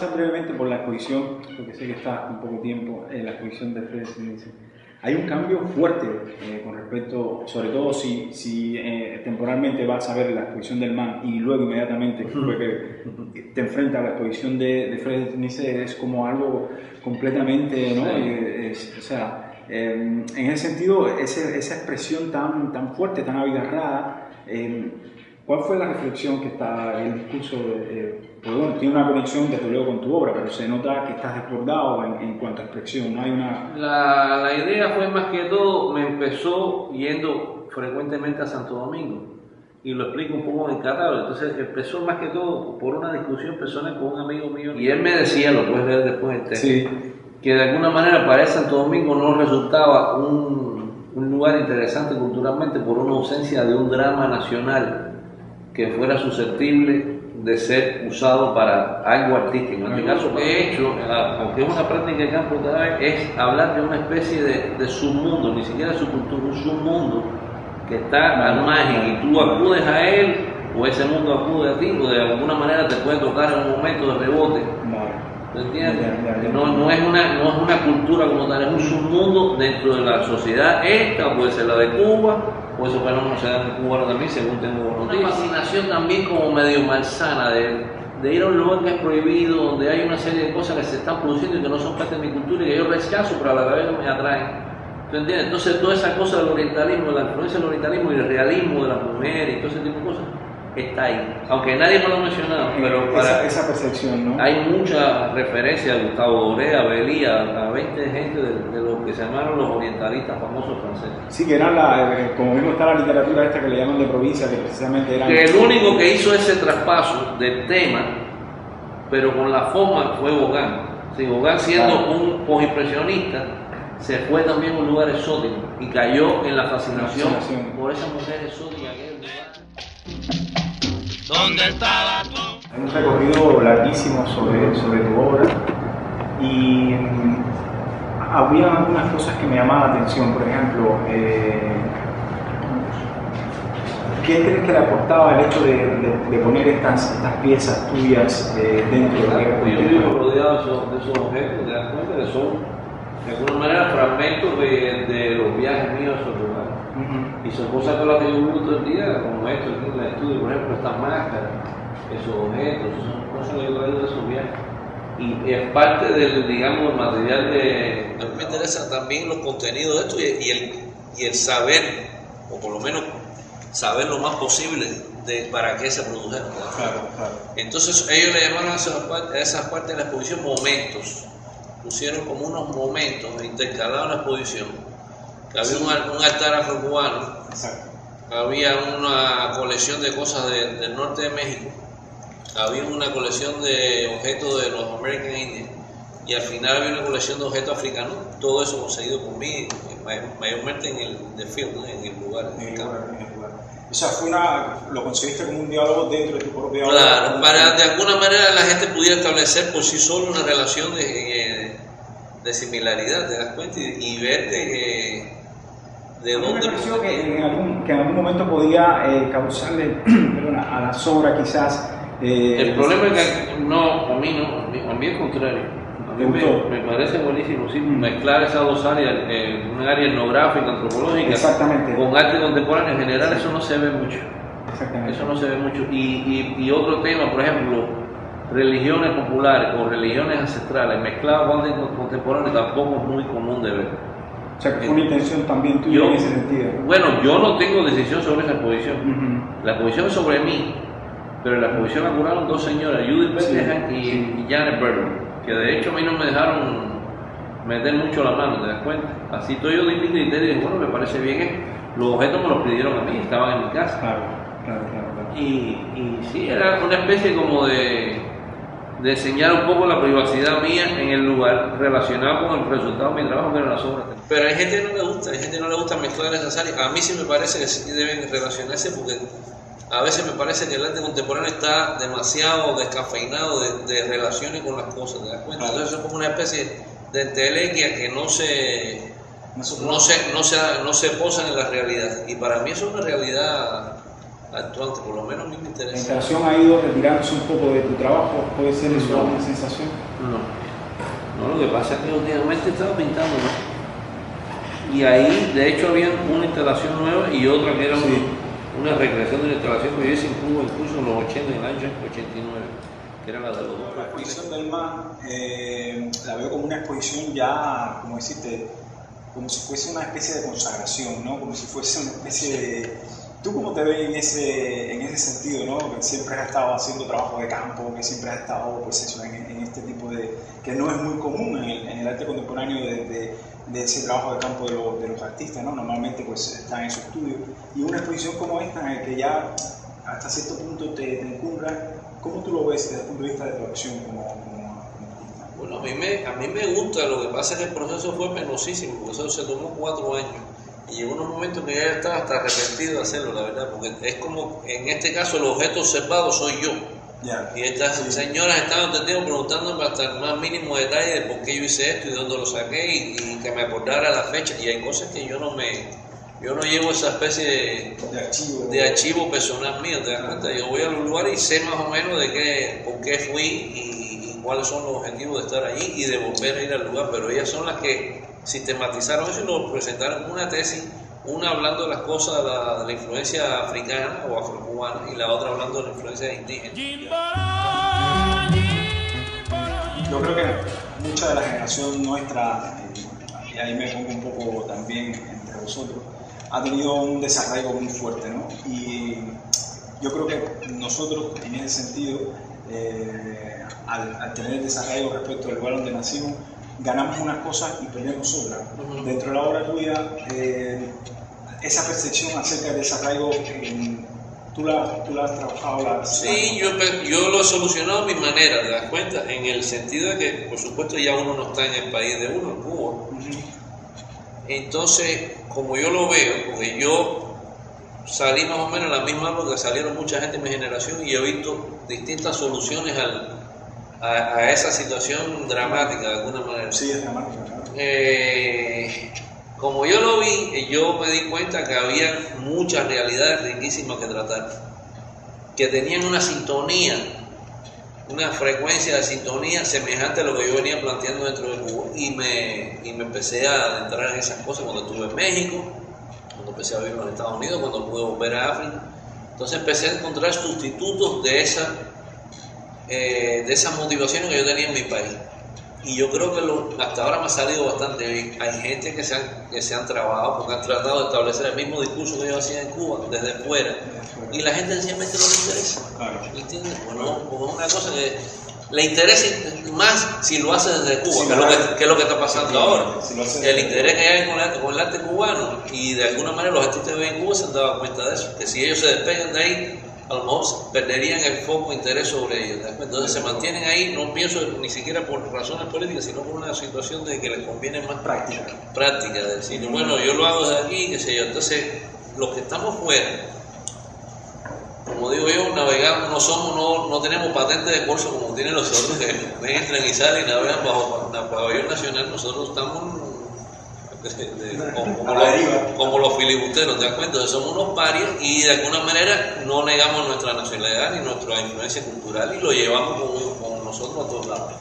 pasar brevemente por la exposición, porque sé que está un poco tiempo en la exposición de Fred Nissen. Hay un cambio fuerte con respecto, sobre todo si temporalmente vas a ver la exposición del MAN y luego inmediatamente te enfrentas a la exposición de Fred Nissen, es como algo completamente, ¿no? O sea, en ese sentido, esa expresión tan fuerte, tan abigarrada, ¿cuál fue la reflexión que está el discurso? Pues bueno, tiene una conexión desde luego con tu obra, pero se nota que estás desbordado en cuanto a expresión, no hay una... La idea fue más que todo, me empezó yendo frecuentemente a Santo Domingo, y lo explico un poco en el catálogo. Entonces empezó más que todo por una discusión personal con un amigo mío, y él me decía, lo puedes leer después del texto, sí, que de alguna manera para Santo Domingo no resultaba un lugar interesante culturalmente por una ausencia de un drama nacional que fuera susceptible de ser usado para algo artístico. En este caso que he hecho, aunque es una práctica de campo, es hablar de una especie de submundo, ni siquiera subcultura, un submundo que está al margen y tú acudes a él o ese mundo acude a ti, o de alguna manera te puede tocar en un momento de rebote. ¿Me entiendes? No es una cultura como tal, es un submundo dentro de la sociedad esta, puede ser la de Cuba, o esos fenómenos se dan en Cuba también, según tengo noticias. Una fascinación también como medio malsana de ir a un lugar que es prohibido, donde hay una serie de cosas que se están produciendo y que no son parte de mi cultura y que yo rechazo, pero a la vez me atraen. ¿Tú entiendes? Entonces toda esa cosa del orientalismo, de la influencia del orientalismo y el realismo de las mujeres y todo ese tipo de cosas, está ahí. Aunque nadie me lo ha mencionado, pero para esa percepción, ¿no? Hay mucha referencia a Gustavo Doré, a Belí, a 20 gente de lo que se llamaron los orientalistas famosos franceses. Sí, que eran como mismo está la literatura esta que le llaman de provincia, que precisamente eran... Que el único que hizo ese traspaso del tema, pero con la forma, fue Gauguin. Sí, Gauguin, siendo un postimpresionista, se fue también a un lugar exótico y cayó en la fascinación por esa mujer exótica que es el lugar. ¿Dónde estabas tú? Hay un recorrido larguísimo sobre tu obra y había algunas cosas que me llamaban la atención. Por ejemplo, ¿qué crees que le aportaba el hecho de poner estas piezas tuyas dentro de la guerra? Yo vivo rodeado de esos objetos, te das cuenta que son de alguna manera fragmentos de los viajes míos a esos lugares. Y son cosas con las que yo vivo todo el día, como esto aquí en el estudio, por ejemplo, estas máscaras, esos objetos, son cosas que yo traigo de esos viajes. Y es parte del, digamos, material de... A mí me interesan también los contenidos de esto y el saber, o por lo menos saber lo más posible de para qué se produjeron. Claro. Entonces ellos le llamaron a esas partes de la exposición momentos. Pusieron como unos momentos intercalados en la exposición. Había un altar afrocubano, había una colección de cosas del norte de México, había una colección de objetos de los American Indians y al final había una colección de objetos africanos, todo eso conseguido por mí, mayormente en el field, ¿no? En el lugar. O sea, lo conseguiste como un diálogo dentro de tu propia obra. Claro, para de alguna manera la gente pudiera establecer por sí sola una relación de similaridad, te das cuenta, y ver de dónde... Me pareció que en algún momento podía causarle a la sobra quizás... el problema es que a mí es contrario. A mí me parece buenísimo, sí, mezclar esas dos áreas, un área etnográfica, antropológica, con arte contemporáneo en general, eso no se ve mucho. Eso no se ve mucho. Y otro tema, por ejemplo, religiones populares o religiones ancestrales mezcladas con arte contemporáneo tampoco es muy común de ver. O sea, que fue una intención también tuya en ese sentido. Bueno, yo no tengo decisión sobre esa exposición. La exposición es sobre mí, pero en la exposición la curaron dos señoras, Judith Bethlehem y Janet Berger, que de hecho a mí no me dejaron meter mucho la mano, ¿te das cuenta? Así todo yo di mi criterio y dije, bueno, me parece bien, los objetos me los pidieron a mí, estaban en mi casa. Claro. Y sí, era una especie como de enseñar un poco la privacidad mía en el lugar relacionado con el resultado de mi trabajo, que eran las obras. Pero hay gente que no le gusta mezclar esas áreas. A mí sí me parece que sí deben relacionarse, porque a veces me parece que el arte contemporáneo está demasiado descafeinado de relaciones con las cosas, ¿te das cuenta? Entonces es como una especie de entelequia que no se posan en la realidad. Y para mí eso es una realidad actuante, por lo menos a mí me La interesa. instalación ha ido retirándose un poco de tu trabajo, ¿puede ser eso No. una sensación? No, lo que pasa es que últimamente he estado pintando, ¿no? Y ahí, de hecho, había una instalación nueva y otra que era Sí. una recreación de una instalación que yo hice en Cuba, incluso en los 80, en el año 89, que era la de los dos La perfiles. exposición del mar la veo como una exposición ya, como decirte, como si fuese una especie de consagración, ¿no? Como si fuese una especie de... ¿Tú cómo te ves en ese sentido, ¿no? Que siempre has estado haciendo trabajo de campo, que siempre has estado pues eso, en este tipo de... que no es muy común en el arte contemporáneo de ese trabajo de campo de los artistas, ¿no? Normalmente pues están en su estudio. Y una exposición como esta, en la que ya hasta cierto punto te encumbra, ¿cómo tú lo ves desde el punto de vista de tu acción como artista? Bueno, a mí me gusta, lo que pasa es que el proceso fue penosísimo, porque eso se tomó 4 años. Y llegó unos momentos que ya estaba hasta arrepentido de hacerlo, la verdad, porque es como, en este caso, el objeto observado soy yo. Ya. Y estas señoras estaban todo el tiempo preguntándome hasta el más mínimo detalle de por qué yo hice esto y dónde lo saqué y que me acordara la fecha. Y hay cosas que yo no llevo esa especie de archivo personal mío, ¿te das cuenta? Yo voy a los lugares y sé más o menos por qué fui y cuáles son los objetivos de estar allí y de volver a ir al lugar, pero ellas son las que sistematizaron eso y lo presentaron en una tesis, una hablando de las cosas de la influencia africana o afrocubana y la otra hablando de la influencia indígena. Yo creo que mucha de la generación nuestra, y ahí me pongo un poco también entre vosotros, ha tenido un desarraigo muy fuerte, ¿no? Y yo creo que nosotros, en ese sentido, al tener el desarraigo respecto al lugar donde nacimos, ganamos unas cosas y perdemos otras. Dentro de la obra tuya, esa percepción acerca del desarraigo, tú la has trabajado. Sí, yo lo he solucionado a mi manera, ¿te das cuenta? En el sentido de que, por supuesto, ya uno no está en el país de uno, en Cuba. Entonces, como yo lo veo, porque yo salí más o menos en la misma época, salieron mucha gente de mi generación y he visto distintas soluciones a esa situación dramática, de alguna manera. Sí, es dramática, claro. Como yo lo vi, yo me di cuenta que había muchas realidades riquísimas que tratar, que tenían una sintonía, una frecuencia de sintonía semejante a lo que yo venía planteando dentro de Cuba y me empecé a adentrar en esas cosas cuando estuve en México, cuando empecé a vivir en los Estados Unidos, cuando pude volver a África. Entonces empecé a encontrar sustitutos de esas motivaciones que yo tenía en mi país. Y yo creo que hasta ahora me ha salido bastante bien. Hay gente que se han trabajado porque han tratado de establecer el mismo discurso que yo hacía en Cuba, desde fuera. Y la gente sencillamente no le interesa. Claro. ¿Entiendes? Bueno, es una cosa que le interesa más si lo hace desde Cuba, Sí, que es lo que está pasando ahora. Si lo hace El desde interés que hay con el arte cubano, y de alguna manera los artistas que viven en Cuba se han dado cuenta de eso, que si ellos se despegan de ahí, a lo mejor perderían el foco de interés sobre ellos. Entonces se mantienen ahí, no pienso ni siquiera por razones políticas, sino por una situación de que les conviene más práctica, de decir, bueno, yo lo hago desde aquí, qué sé yo. Entonces, los que estamos fuera, como digo yo, navegamos, no tenemos patente de corso como tienen los otros que entran y salen y navegan bajo pabellón nacional. Nosotros estamos como los filibusteros, ¿te das cuenta? Entonces somos unos parias y de alguna manera no negamos nuestra nacionalidad ni nuestra influencia cultural y lo llevamos con nosotros a todos lados.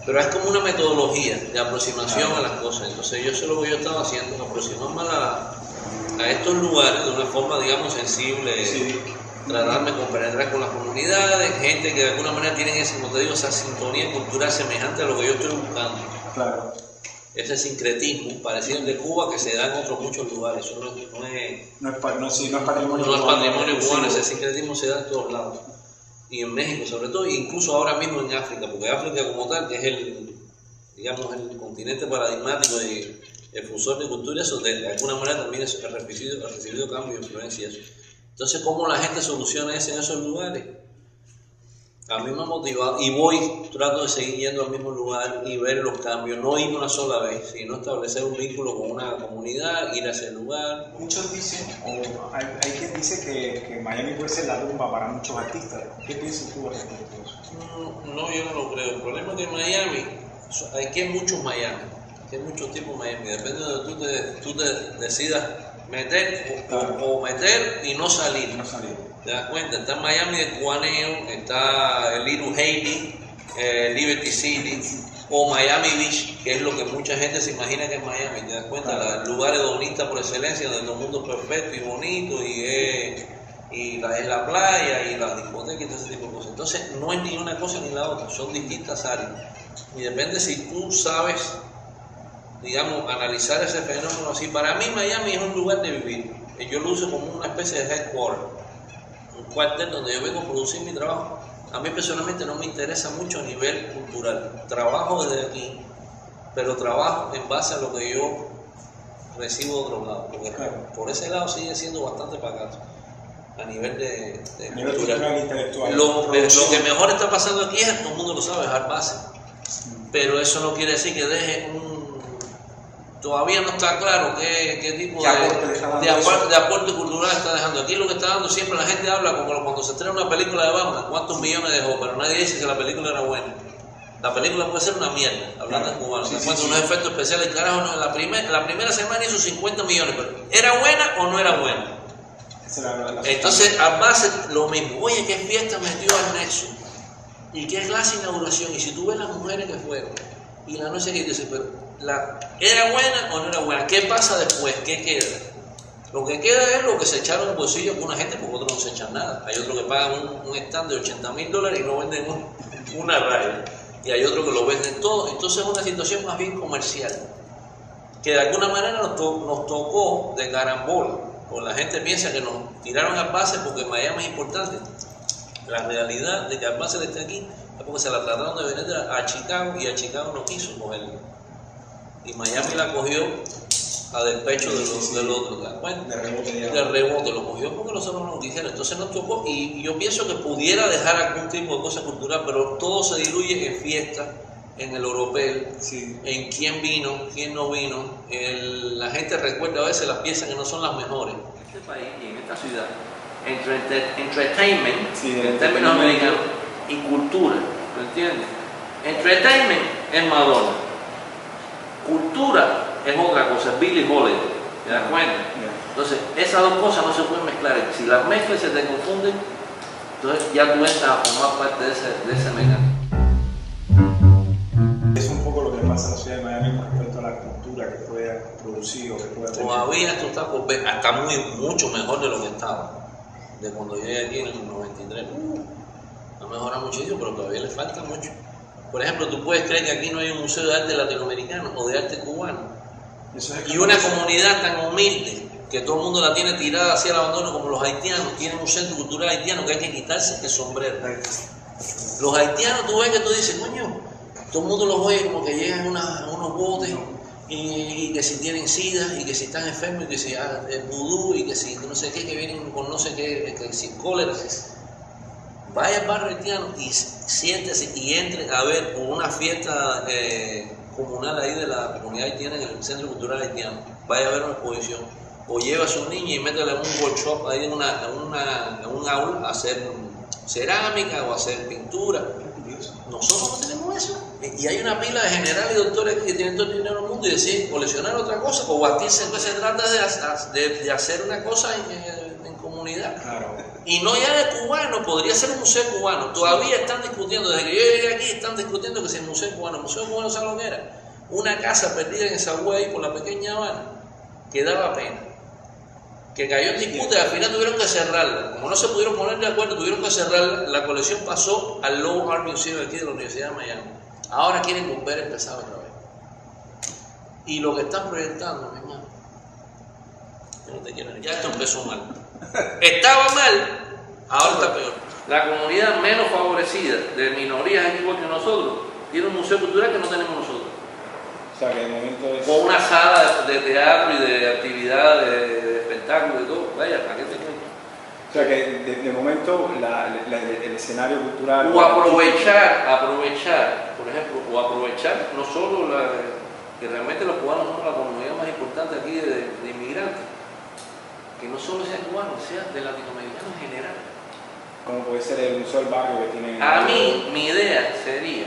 Pero es como una metodología de aproximación a las cosas. Entonces yo sé lo que yo estaba haciendo, aproximarme a estos lugares de una forma, digamos, sensible. Sí. Tratarme de compenetrar con las comunidades, gente que de alguna manera tienen como te digo, esa sintonía cultural semejante a lo que yo estoy buscando. Claro. Ese sincretismo parecido al de Cuba que se da en otros muchos lugares. Eso no es patrimonio cubano, ese sincretismo se da en todos lados. Y en México sobre todo, e incluso ahora mismo en África, porque África como tal, que es el continente paradigmático y el fusor de cultura, eso de alguna manera también ha recibido cambios y influencias. Entonces, ¿cómo la gente soluciona eso en esos lugares? A mí me ha motivado y trato de seguir yendo al mismo lugar y ver los cambios, no ir una sola vez, sino establecer un vínculo con una comunidad, ir a ese lugar. Muchos dicen, o hay quien dice que Miami puede ser la tumba para muchos artistas. ¿Qué piensas tú al respecto de eso? No, yo no lo creo. El problema es que en Miami, aquí hay muchos Miami. que hay muchos tipos en Miami, depende de donde tú te decidas meter o meter y no salir. ¿Te das cuenta? Está en Miami el cubaneo, está el Little Haiti, Liberty City o Miami Beach, que es lo que mucha gente se imagina que es Miami. ¿Te das cuenta? Los lugares hedonistas por excelencia, donde todo el mundo es perfecto y bonito y es la playa y la discoteca y todo ese tipo de cosas. Entonces no es ni una cosa ni la otra, son distintas áreas. Y depende si tú sabes, digamos, analizar ese fenómeno así. Para mí Miami es un lugar de vivir. Yo lo uso como una especie de headquarter, un cuartel donde yo vengo a producir mi trabajo. A mí personalmente no me interesa mucho a nivel cultural. Trabajo desde aquí, pero trabajo en base a lo que yo recibo de otro lado. Porque por ese lado sigue siendo bastante pacato a nivel de cultural. Intelectual. Lo que mejor está pasando aquí es, todo el mundo lo sabe, dejar base. Pero eso no quiere decir que deje todavía no está claro qué tipo de aporte cultural está dejando. Aquí lo que está dando siempre la gente habla como cuando se estrena una película de Batman, cuántos millones dejó, pero nadie dice que la película era buena. La película puede ser una mierda, hablando en cubano. Unos efectos especiales, carajo, no, la primera semana hizo 50 millones, pero ¿era buena o no era buena? Entonces, a base lo mismo. Oye, qué fiesta metió al Nexo. ¿Y qué clase de inauguración? Y si tú ves las mujeres que fueron, y la noche que dice, pero ¿era buena o no era buena? ¿Qué pasa después? ¿Qué queda? Lo que queda es lo que se echaron en el bolsillo con una gente, porque otros no se echan nada. Hay otros que pagan un stand de $80,000 y no venden una raya. Y hay otros que lo venden todo. Entonces es una situación más bien comercial, que de alguna manera nos tocó de carambola. O la gente piensa que nos tiraron al base porque Miami es importante. La realidad de que al base esté aquí es porque se la trataron de vender a Chicago y a Chicago no quiso cogerla. Y Miami la cogió a despecho del otro. De rebote lo cogió porque los otros no lo quisieron. Entonces nos tocó, y yo pienso que pudiera dejar algún tipo de cosa cultural, pero todo se diluye en fiesta, en el oropel, en quién vino, quién no vino. La gente recuerda a veces las piezas que no son las mejores. En este país y en esta ciudad, entertainment, en términos americanos, y cultura, ¿me entiendes? Entertainment es Madonna, cultura es otra cosa, es Billie Holiday, ¿te das cuenta? Entonces, esas dos cosas no se pueden mezclar. Si las mezclas se te confunden, entonces ya tú entras a formar parte de ese mecanismo. Es un poco lo que pasa en la ciudad de Miami con respecto a la cultura que puede producir o que puede tener. Todavía esto está por ver, está mucho mejor de lo que estaba, de cuando llegué aquí en el 93. Ha mejorado muchísimo, pero todavía le falta mucho. Por ejemplo, tú puedes creer que aquí no hay un museo de arte latinoamericano o de arte cubano. Y una comunidad tan humilde que todo el mundo la tiene tirada hacia el abandono, como los haitianos. Tienen un centro cultural haitiano que hay que quitarse el sombrero. Los haitianos, tú ves que tú dices, coño, todo el mundo los ve como que llegan unos botes y que si tienen sida y que si están enfermos y que si el vudú y que si no sé qué, que vienen con no sé qué, que si cólera. Vaya al barrio haitiano y siéntese y entre a ver una fiesta comunal ahí de la comunidad haitiana en el Centro Cultural Haitiano. Vaya a ver una exposición. O lleva a su niña y métele en un workshop ahí en un aula a hacer cerámica o a hacer pintura. Nosotros no tenemos eso. Y hay una pila de generales y doctores que tienen todo el dinero del mundo y deciden coleccionar otra cosa o batirse. Entonces se trata de hacer una cosa en comunidad. Claro. Y no ya de cubano, podría ser un museo cubano. Todavía están discutiendo, desde que yo llegué aquí, están discutiendo que si el museo cubano. El museo cubano, ¿sabes lo que era? Una casa perdida en esa ahí por la pequeña Habana, que daba pena. Que cayó en disputa y al final tuvieron que cerrarla. Como no se pudieron poner de acuerdo, tuvieron que cerrarla. La colección pasó al Low Art Museum aquí de la Universidad de Miami. Ahora quieren volver a empezar otra vez. Y lo que están proyectando, mi hermano, yo no te quiero, ya esto empezó mal. Estaba mal, ahora está peor. La comunidad menos favorecida de minorías igual que nosotros tiene un museo cultural que no tenemos nosotros. O sea, que el momento es... O una sala de teatro y de actividades, de espectáculos y todo. Vaya, ¿para qué te cuento? O sea, que de momento el escenario cultural... O aprovechar, por ejemplo, o aprovechar no solo que realmente los cubanos son la comunidad más importante aquí de inmigrantes, que no solo sean cubanos, sean de latinoamericanos en general. Como puede ser el Museo del Barrio que tiene... A mí, mi idea sería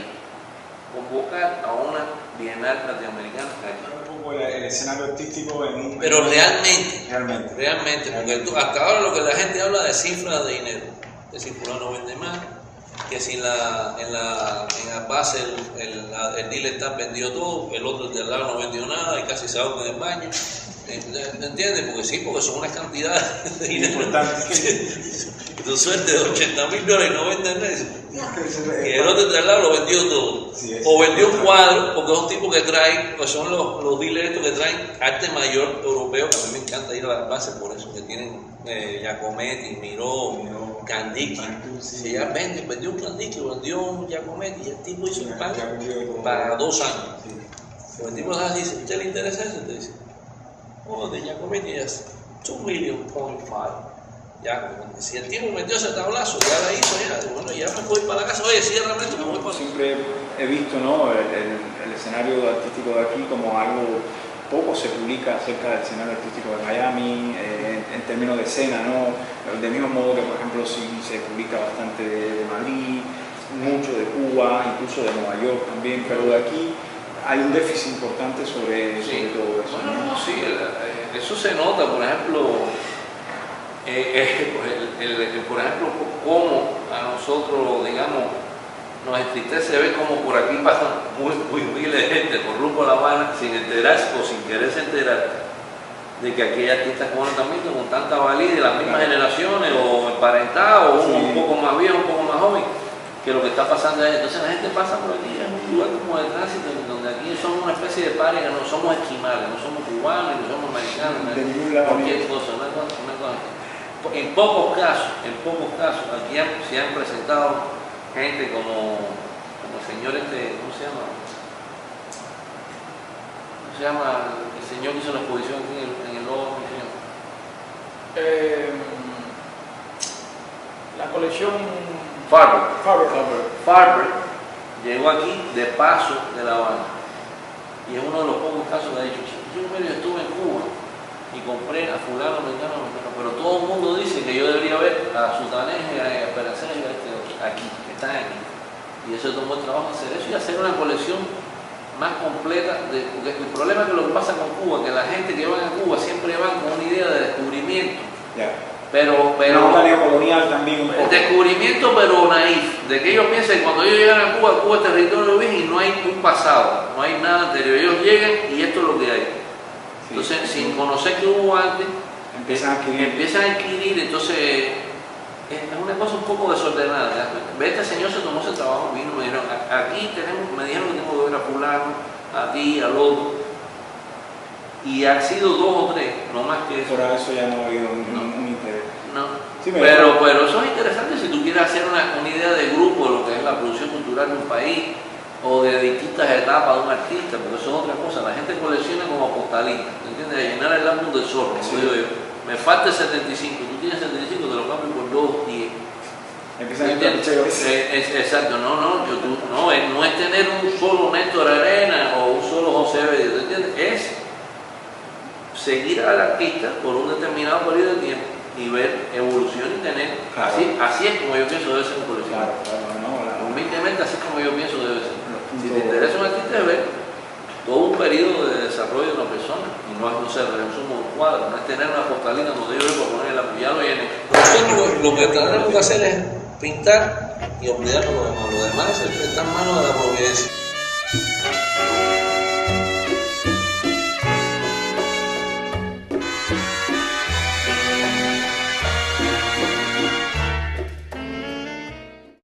convocar a una bienal latinoamericana aquí. Un poco el escenario artístico en un... Pero realmente, porque hasta ahora lo que la gente habla de cifras de dinero, que si fulano vende más, que si en la base el dealer está vendido todo, el otro de al lado no vendió nada y casi se ahoga en el baño. ¿Entiendes? Porque sí, porque son unas cantidades de dinero importantes. Tu suerte de $80,000 y no venden eso. Y el otro de al lado lo vendió todo. Sí, o vendió un cuadro, porque es un tipo que trae, pues son los dealers estos que traen arte mayor europeo, que a mí me encanta ir a las bases por eso, que tienen Giacometti, Miró, Kandinsky. Si ya vendió un Kandinsky, vendió un Giacometti, y el tipo hizo un pan para 2 años. Pues el tipo dice, ¿usted le interesa eso? Te dice, oh, de Giacometti es $2.5 million. Ya, si el tipo metió ese tablazo, ya la hizo, bueno, ya me voy para la casa, oye, ciérrame esto, me voy para... Siempre he visto, ¿no?, el escenario artístico de aquí como algo, poco se publica acerca del escenario artístico de Miami, en términos de escena, ¿no? Del mismo modo que, por ejemplo, sí se publica bastante de Madrid, mucho de Cuba, incluso de Nueva York también, pero de aquí hay un déficit importante sobre todo eso. Bueno, sí, eso se nota, por ejemplo... por ejemplo, cómo a nosotros, digamos, nos entristece ver cómo por aquí pasan miles de gente por rumbo a La Habana sin enterarse o sin quererse enterar de que aquí hay artistas cubanos también con tanta validez de las mismas generaciones o emparentados, o uno un poco más viejo, un poco más joven, que lo que está pasando es. Entonces la gente pasa por aquí, es un lugar como de tránsito, donde aquí somos una especie de pares, no somos esquimales, no somos cubanos, no somos americanos, cualquier cosa, una cosa. En pocos casos, aquí se han presentado gente como el señor ¿cómo se llama? ¿Cómo se llama el señor que hizo la exposición aquí en el Lobo? La colección Farber llegó aquí de paso de La Habana y es uno de los pocos casos que ha dicho, yo estuve en Cuba y compré a fulano, pero todo el mundo dice que yo debería ver a Sutanés y a Peraceres aquí, que están aquí. Y eso tomó el trabajo hacer eso y hacer una colección más completa. Porque el problema es que lo que pasa con Cuba, que la gente que va a Cuba siempre va con una idea de descubrimiento. Pero una colonial también un poco. Descubrimiento pero naif, de que ellos piensan que cuando ellos llegan a Cuba es territorio virgen y no hay un pasado, no hay nada anterior. Ellos llegan y esto es lo que hay. Entonces, sin conocer que hubo antes, empiezan a adquirir, entonces es una cosa un poco desordenada. Este señor se tomó ese trabajo, vino, me dijeron, aquí me dijeron que tengo que ver a fulano, a ti, al otro, y han sido 2 o 3, no más que eso. Por eso ya no ha habido un interés. No. Sí, pero eso es interesante si tú quieres hacer una idea de grupo de lo que es la producción cultural de un país, o de distintas etapas de un artista, porque eso es otra cosa. La gente colecciona como postalistas, ¿entiendes? De llenar el álbum del zorro, como digo yo. Me falta el 75, tú tienes 75, te lo cambio por 2, 10. Empiezan a entrar exacto, no es tener un solo Néstor Arena o un solo José Bello, ¿entiendes? Es seguir al artista por un determinado periodo de tiempo y ver evolución y tener. Así es como yo pienso debe ser un colección. Humildemente, así es como yo pienso debe ser. Si te interesa un artista, es ver todo un periodo de desarrollo de una persona y no es ser resumo un cuadro, no es tener una postalina donde yo vengo a poner la ya lo llené. Lo que tenemos que hacer es pintar y olvidarnos lo demás. Lo demás está en manos de la providencia.